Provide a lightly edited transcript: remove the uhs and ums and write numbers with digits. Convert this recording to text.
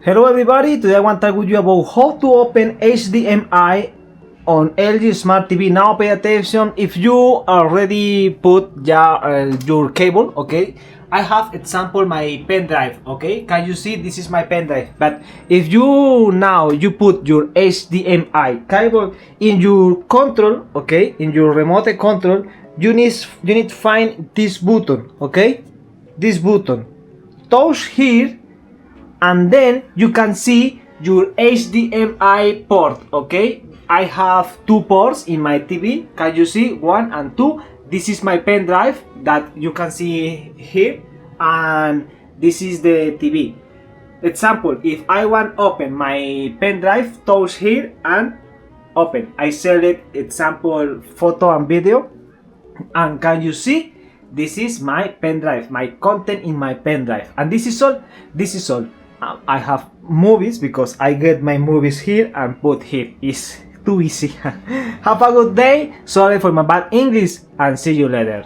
Hello everybody, today I want to talk with you about how to open HDMI on LG Smart TV. Now pay attention, if you already put your cable, okay? I have example my pen drive, okay? Can you see this is my pen drive? But if you put your HDMI cable in your control, okay? In your remote control, you need to find this button, okay? This button. Touch here and then you can see your HDMI port, okay? I have two ports in my TV. Can you see? 1 and 2. This is my pen drive that you can see here, and this is the TV. Example, if I want open my pen drive, touch here and open. I select example photo and video, and can you see? This is my pen drive, my content in my pen drive, and this is all. I have movies because I get my movies here and put here. It's too easy. Have a good day. Sorry for my bad English and see you later.